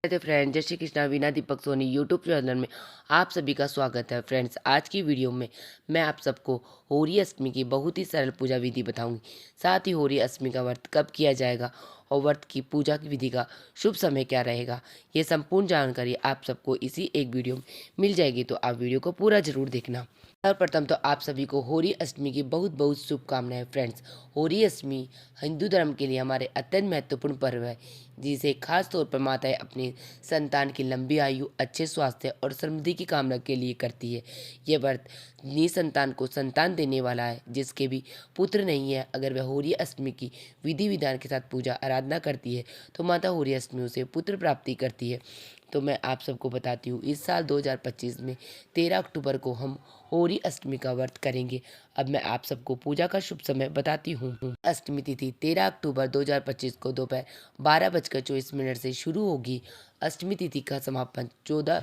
तो फ्रेंड्स, जय Shri Krishna. Veena Deepak Soni YouTube channel में आप सभी का स्वागत है। फ्रेंड्स, आज की वीडियो में मैं आप सबको होली अष्टमी की बहुत ही सरल पूजा विधि बताऊंगी। साथ ही होली अष्टमी का व्रत कब किया जाएगा और व्रत की पूजा की विधि का शुभ समय क्या रहेगा, ये संपूर्ण जानकारी आप सबको इसी एक वीडियो में मिल जाएगी। तो आप वीडियो को पूरा जरूर देखना। सर्वप्रथम तो आप सभी को होली अष्टमी की बहुत बहुत शुभकामनाएं। फ्रेंड्स, होली अष्टमी हिंदू धर्म के लिए हमारे अत्यंत महत्वपूर्ण पर्व है, जिसे खास तौर पर माताएं अपनी संतान की लंबी आयु, अच्छे स्वास्थ्य और समृद्धि की कामना के लिए करती है। ये व्रत निसंतान को संतान देने वाला है, जिसके भी पुत्र नहीं है। अगर वह होली अष्टमी की विधि विधान के साथ पूजा आराधना करती है तो माता होली अष्टमी उसे पुत्र प्राप्ति करती है। तो मैं आप सबको बताती हूँ, इस साल 2025 में 13 अक्टूबर को हम होली अष्टमी का व्रत करेंगे। अब मैं आप सबको पूजा का शुभ समय बताती हूँ। अष्टमी तिथि 13 अक्टूबर 2025 को दोपहर 12:24 से शुरू होगी। अष्टमी तिथि का समापन 14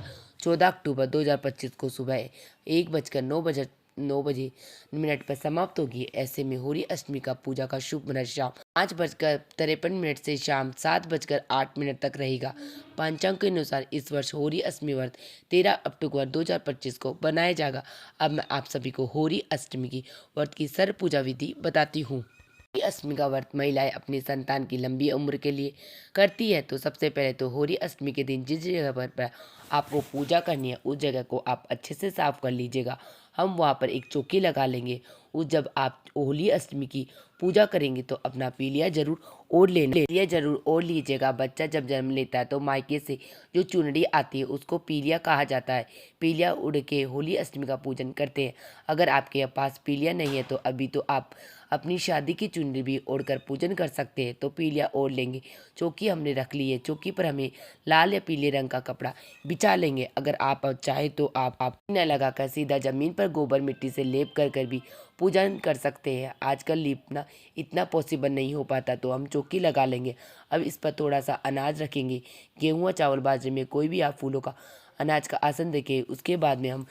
अक्टूबर 2025 को सुबह 1:09 पर समाप्त होगी। ऐसे में होली अष्टमी का पूजा का शुभ मुहूर्त शाम 5:53 से शाम 7:08 तक रहेगा। पंचांग के अनुसार इस वर्ष होली अष्टमी व्रत 13 अक्टूबर 2025 को बनाया जाएगा। अब मैं आप सभी को होली अष्टमी की व्रत की सर्व पूजा विधि बताती हूँ। होली अष्टमी का व्रत महिलाएं अपनी संतान की लंबी उम्र के लिए करती है। तो सबसे पहले तो होली अष्टमी के दिन जिस जगह पर आपको पूजा करनी है, उस जगह को आप अच्छे से साफ कर लीजिएगा। हम वहाँ पर एक चौकी लगा लेंगे। उस जब आप होली अष्टमी की पूजा करेंगे तो अपना पीलिया जरूर ओढ़ लेना, पीलिया जरूर ओढ़ लीजिएगा। बच्चा जब जन्म लेता है तो मायके से जो चुनरी आती है उसको पीलिया कहा जाता है। पीलिया उड़ के होली अष्टमी का पूजन करते हैं। अगर आपके पास पीलिया नहीं है तो अभी तो आप अपनी शादी की चुनरी भी ओढ़कर पूजन कर सकते हैं। तो पीलिया ओढ़ लेंगे। चौकी हमने रख ली है। चौकी पर हमें लाल या पीले रंग का कपड़ा बिछा लेंगे। अगर आप चाहे तो आप न लगाकर सीधा जमीन पर गोबर मिट्टी से लेप कर भी पूजन कर सकते हैं। आजकल लीपना इतना पॉसिबल नहीं हो पाता, तो हम चौकी लगा लेंगे। अब इस पर थोड़ा सा अनाज रखेंगे। गेहूँ, चावल, बाजरे में कोई भी आप फूलों का अनाज का आसन देके उसके बाद में हम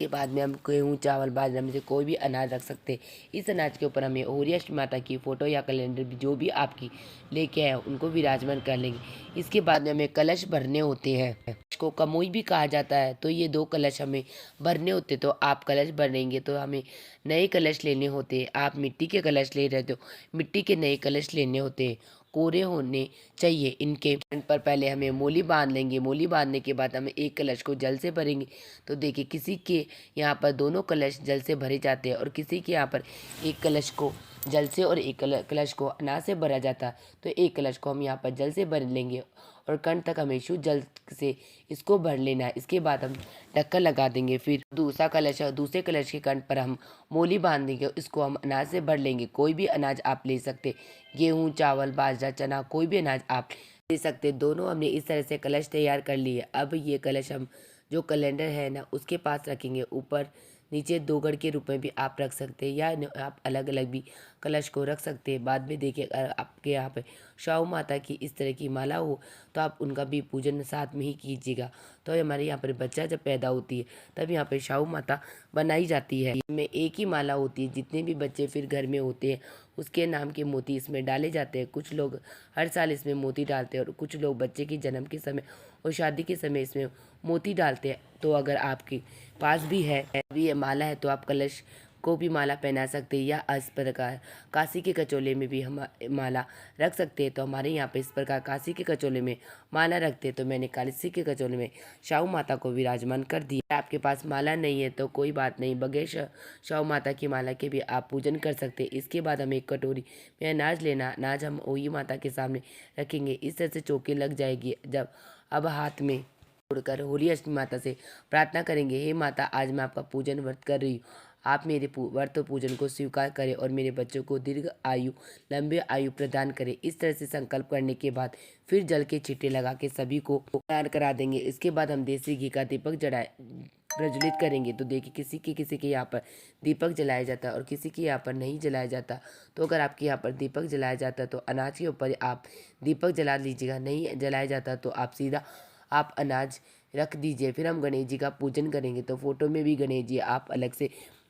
गेहूँ, चावल, बाजरा में से कोई भी अनाज रख सकते हैं। इस अनाज के ऊपर हमें होली अष्टमी माता की फोटो या कैलेंडर भी जो भी आपकी लेके आए उनको विराजमान कर लेंगे। इसके बाद में हमें कलश भरने होते हैं। कलश को कमोई भी कहा जाता है। तो ये 2 कलश हमें भरने होते। तो आप कलश भरेंगे तो हमें नए कलश लेने होते हैं। आप मिट्टी के कलश ले रहे हो, मिट्टी के नए कलश लेने होते हैं। कोरे होने चाहिए इनके पर पहले हमें मोली बांध लेंगे। मोली बांधने के बाद हम एक कलश को जल से भरेंगे। तो देखिए, किसी के यहाँ पर दोनों कलश जल से भरे जाते हैं और किसी के यहाँ पर एक कलश को जल से और एक कलश को अनाज से भरा जाता है। तो एक कलश को हम यहाँ पर जल से भर लेंगे और कंठ तक हमें शुद्ध जल से इसको भर लेना है। इसके बाद हम ढक्कन लगा देंगे। फिर दूसरा कलश है, दूसरे कलश के कंठ पर हम मोली बांध देंगे। इसको हम अनाज से भर लेंगे। कोई भी अनाज आप ले सकते, गेहूँ, चावल, बाजरा, चना, कोई भी अनाज आप ले सकते। दोनों हमने इस तरह से कलश तैयार कर लिए। अब ये कलश हम जो कैलेंडर है ना उसके पास रखेंगे। ऊपर नीचे 2 गढ़ के रूप में भी आप रख सकते हैं, या आप अलग अलग भी कलश को रख सकते हैं। बाद में देखिए, अगर आपके यहाँ पे शाहू माता की इस तरह की माला हो तो आप उनका भी पूजन साथ में ही कीजिएगा। तो हमारे यहाँ पर बच्चा जब पैदा होती है तब यहाँ पे शाहू माता बनाई जाती है। इसमें एक ही माला होती है। जितने भी बच्चे फिर घर में होते हैं उसके नाम के मोती इसमें डाले जाते हैं। कुछ लोग हर साल इसमें मोती डालते हैं और कुछ लोग बच्चे के जन्म के समय और शादी के समय इसमें मोती डालते हैं। तो अगर आपके पास भी है भी ये माला है तो आप कलश को भी माला पहना सकते हैं, या इस प्रकार काशी के कचौले में भी हम माला रख सकते हैं। तो हमारे यहाँ पे इस प्रकार काशी के कचौले में माला रखते हैं। तो मैंने काशी के कचौले में शाहू माता को विराजमान कर दिया। आपके पास माला नहीं है तो कोई बात नहीं, बगैर शाहू माता की माला के भी आप पूजन कर सकते हैं। इसके बाद हमें एक कटोरी में अनाज लेना। अनाज हम ओही माता के सामने रखेंगे। इस तरह से चौकी लग जाएगी। जब अब हाथ में जोड़कर होली अष्टमी माता से प्रार्थना करेंगे, हे माता, आज मैं आपका पूजन व्रत कर रही हूँ। आप मेरे व्रत पूजन को स्वीकार करें और मेरे बच्चों को दीर्घ आयु, लंबे आयु प्रदान करें। इस तरह से संकल्प करने के बाद फिर जल के छींटे लगा के सभी को स्नान करा देंगे। इसके बाद हम देसी घी का दीपक जलाए प्रज्वलित करेंगे। तो देखिए, किसी के यहाँ पर दीपक जलाया जाता है और किसी के यहाँ पर नहीं जलाया जाता। तो अगर आपके यहाँ पर दीपक जलाया जाता है तो अनाज के ऊपर आप दीपक जला लीजिएगा। नहीं जलाया जाता तो आप सीधा आप अनाज रख दीजिए। फिर हम गणेश जी का पूजन करेंगे। तो फोटो में भी गणेश जी आप अलग से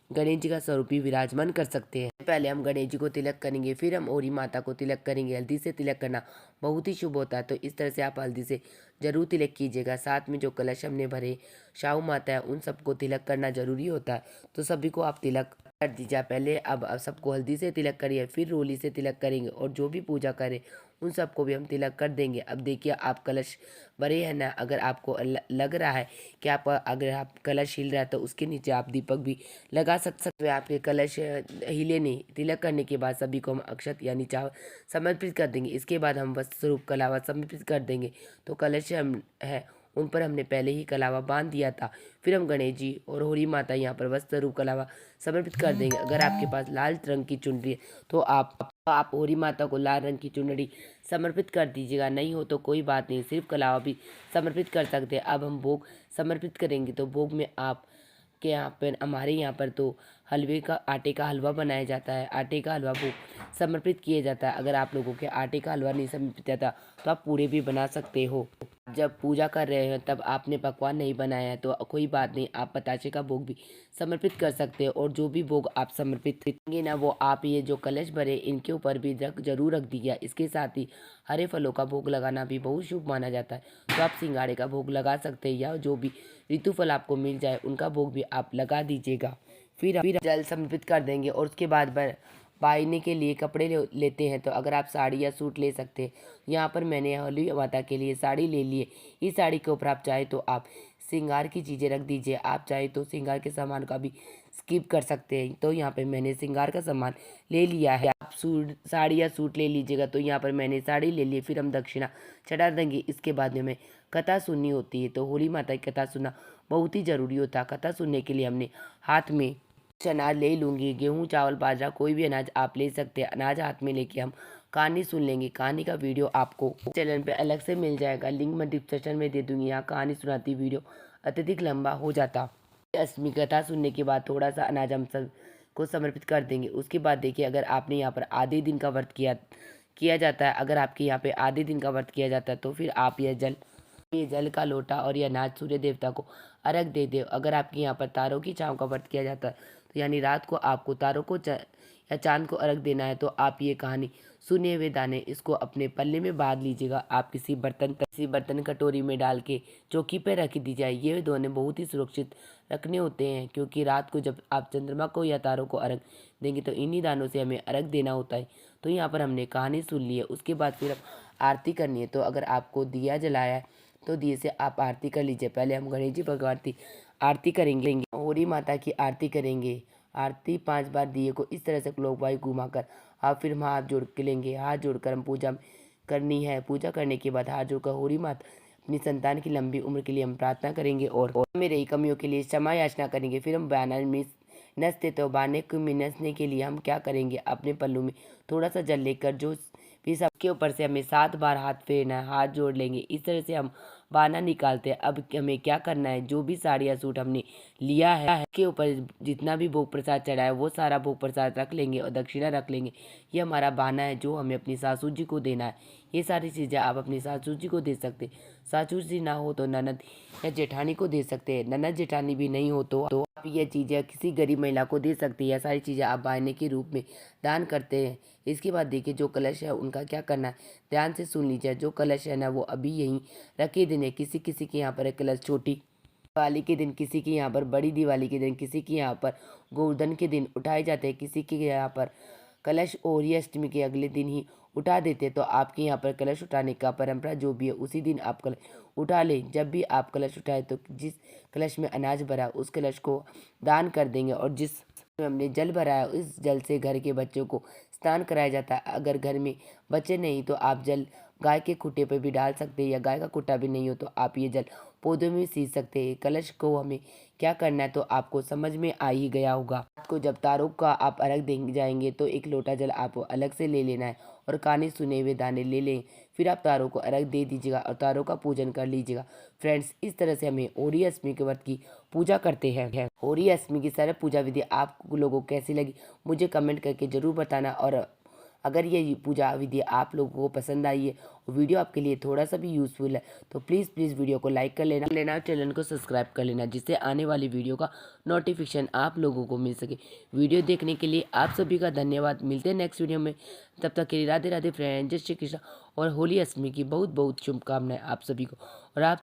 गणेश जी का स्वरूप भी विराजमान कर सकते हैं। पहले हम गणेश जी को तिलक करेंगे, फिर हम ओरी माता को तिलक करेंगे। हल्दी से तिलक करना बहुत ही शुभ होता है, तो इस तरह से आप हल्दी से जरूर तिलक कीजिएगा। साथ में जो कलश हमने भरे शाहू माता है उन सबको तिलक करना जरूरी होता है, तो सभी को आप तिलक कर दीजिए। पहले अब सबको हल्दी से तिलक करिए, फिर रोली से तिलक करेंगे, और जो भी पूजा करें उन सबको भी हम तिलक कर देंगे। अब देखिए आप कलश भरे हैं ना, अगर आपको लग रहा है कि अगर आप कलश हिल रहा है तो उसके नीचे आप दीपक भी लगा सकते हैं। आपके कलश हिले नहीं। तिलक करने के बाद सभी को हम अक्षत यानी चावल समर्पित कर देंगे। इसके बाद हम वस्त्र स्वरूप कलावा समर्पित कर देंगे। तो कलश हम है उन पर हमने पहले ही कलावा बांध दिया था। फिर हम गणेश जी और होरी माता यहाँ पर वस्त्र स्वरूप कलावा समर्पित कर देंगे। अगर आपके पास लाल रंग की चुनरी है तो आप होरी माता को लाल रंग की चुनरी समर्पित कर दीजिएगा। नहीं हो तो कोई बात नहीं, सिर्फ कलावा भी समर्पित कर सकते हैं। अब हम भोग समर्पित करेंगे, तो भोग में आप के यहाँ पर हमारे यहाँ पर तो हलवे का आटे का हलवा बनाया जाता है। आटे का हलवा भोग समर्पित किया जाता है। अगर आप लोगों के आटे का हलवा नहीं समर्पित जाता तो आप पूरे भी बना सकते हो। जब पूजा कर रहे हैं तब आपने पकवान नहीं बनाया है तो कोई बात नहीं, आप बताशे का भोग भी समर्पित कर सकते हो। और जो भी भोग आप समर्पित करेंगे ना, वो आप ये जो कलश भरे इनके ऊपर भी जरूर रख दीजिए। इसके साथ ही हरे फलों का भोग लगाना भी बहुत शुभ माना जाता है, तो आप सिंगाड़े का भोग लगा सकते हैं, या जो भी ऋतु फल आपको मिल जाए उनका भोग भी आप लगा दीजिएगा। फिर जल समर्पित कर देंगे, और उसके बाद बायने के लिए कपड़े लेते हैं। तो अगर आप साड़ी या सूट ले सकते हैं। यहाँ पर मैंने होली माता के लिए साड़ी ले ली है। इस साड़ी के ऊपर आप चाहे तो आप श्रृंगार की चीज़ें रख दीजिए, आप चाहे तो श्रृंगार के सामान का भी स्किप कर सकते हैं। तो यहाँ पे मैंने श्रृंगार का सामान ले लिया है। आप साड़ी या सूट ले लीजिएगा। तो यहाँ पर मैंने साड़ी ले ली। फिर हम दक्षिणा चढ़ा देंगे। इसके बाद में हमें कथा सुननी होती है, तो होली माता की कथा सुनना बहुत ही ज़रूरी होता है। कथा सुनने के लिए हमने हाथ में अनाज ले लूँगी, गेहूँ चावल बाजरा कोई भी अनाज आप ले सकते हैं। अनाज हाथ में लेके हम कहानी सुन लेंगे। कहानी का वीडियो आपको चैनल पे अलग से मिल जाएगा, लिंक मैं डिस्क्रिप्शन में दे दूँगी। यहाँ कहानी सुनाती वीडियो अत्यधिक लंबा हो जाता। अष्टमी कथा सुनने के बाद थोड़ा सा अनाज हम सब को समर्पित कर देंगे। उसके बाद देखिए, अगर आपने यहाँ पर आधे दिन का व्रत किया जाता है, अगर आपके यहाँ पे आधे दिन का व्रत किया जाता है तो फिर आप ये जल का लोटा और ये अनाज सूर्य देवता को अर्घ दे दे। अगर आपके यहाँ पर तारों की छाँव का व्रत किया जाता है, तो यानी रात को आपको तारों को या चांद को अर्घ देना है, तो आप ये कहानी सुने हुए दाने इसको अपने पल्ले में बांध लीजिएगा। आप किसी बर्तन कटोरी में डाल के चौकी पे रख दीजिए। ये दोने बहुत ही सुरक्षित रखने होते हैं, क्योंकि रात को जब आप चंद्रमा को या तारों को अर्घ देंगे तो इन्हीं दानों से हमें अर्घ देना होता है। तो यहाँ पर हमने कहानी सुन ली है। उसके बाद फिर आरती करनी है। तो अगर आपको दिया जलाया है तो दिए से आप आरती कर लीजिए। पहले हम गणेश जी भगवान की आरती करेंगे, होरी माता की आरती करेंगे। आरती 5 बार दिए को इस तरह से क्लॉकवाइज घुमाकर आप फिर हम हाथ जोड़ के लेंगे। हाथ जोड़कर हम पूजा करनी है। पूजा करने के बाद हाथ जोड़कर होरी माता अपनी संतान की लंबी उम्र के लिए हम प्रार्थना करेंगे, और मेरे कमियों के लिए क्षमा याचना करेंगे। फिर हम बाना में नसते, तो बाने में नसने के लिए हम क्या करेंगे, अपने पल्लू में थोड़ा सा जल लेकर जो फिर सबके ऊपर से हमें 7 बार हाथ फेरना है, हाथ जोड़ लेंगे। इस तरह से हम बाना निकालते हैं। अब हमें क्या करना है, जो भी साड़ी या सूट हमने लिया है के ऊपर जितना भी भोग प्रसाद चढ़ा है वो सारा भोग प्रसाद रख लेंगे और दक्षिणा रख लेंगे। ये हमारा बाना है जो हमें अपनी सासू जी को देना है। ये सारी चीज़ें आप अपनी सासू जी को दे सकते हैं। सासू जी ना हो तो ननद या जेठानी को दे सकते हैं। ननद जेठानी भी नहीं हो तो आप ये चीज़ें किसी गरीब महिला को दे सकते हैं। यह सारी चीज़ें आप बायने के रूप में दान करते हैं। इसके बाद देखिए, जो कलश है उनका क्या करना है, ध्यान से सुन लीजिए। जो कलश है ना वो अभी यहीं रखे देने। किसी किसी के यहाँ पर है कलश छोटी दिवाली के दिन, किसी के यहाँ पर बड़ी दिवाली के दिन, किसी के यहाँ पर गोवर्धन के दिन उठाए जाते हैं, किसी के यहाँ पर कलश और अष्टमी के अगले दिन ही उठा देते हैं। तो आपके यहाँ पर कलश उठाने का परंपरा जो भी है उसी दिन आप कलश उठा लें। जब भी आप कलश उठाए तो जिस कलश में अनाज भरा उस कलश को दान कर देंगे, और जिस में हमने जल भरा है उस जल से घर के बच्चों को स्नान कराया जाता है। अगर घर में बच्चे नहीं तो आप जल गाय के खूंटे पर भी डाल सकते हैं, या गाय का खूंटा भी नहीं हो तो आप ये जल पौधों में सींच सकते हैं। कलश को हमें क्या करना है तो आपको समझ में आ ही गया होगा। रात को जब तारों का आप अर्घ देंगे जाएंगे तो एक लोटा जल आपको अलग से ले लेना है और कहानी सुने हुए दाने ले लें। फिर आप तारों को अर्घ दे दीजिएगा और तारों का पूजन कर लीजिएगा। फ्रेंड्स, इस तरह से हमें होरी अष्टमी के व्रत की पूजा करते हैं। होरी अष्टमी की सरल पूजा विधि आप लोगों को कैसी लगी मुझे कमेंट करके जरूर बताना, और अगर ये पूजा विधि आप लोगों को पसंद आई है और वीडियो आपके लिए थोड़ा सा भी यूज़फुल है तो प्लीज़ वीडियो को लाइक कर लेना और चैनल को सब्सक्राइब कर लेना, जिससे आने वाली वीडियो का नोटिफिकेशन आप लोगों को मिल सके। वीडियो देखने के लिए आप सभी का धन्यवाद। मिलते हैं नेक्स्ट वीडियो में, तब तक के लिए राधे राधे फ्रेंड, जय श्री कृष्ण और होली अष्टमी की बहुत बहुत शुभकामनाएं आप सभी को। और आप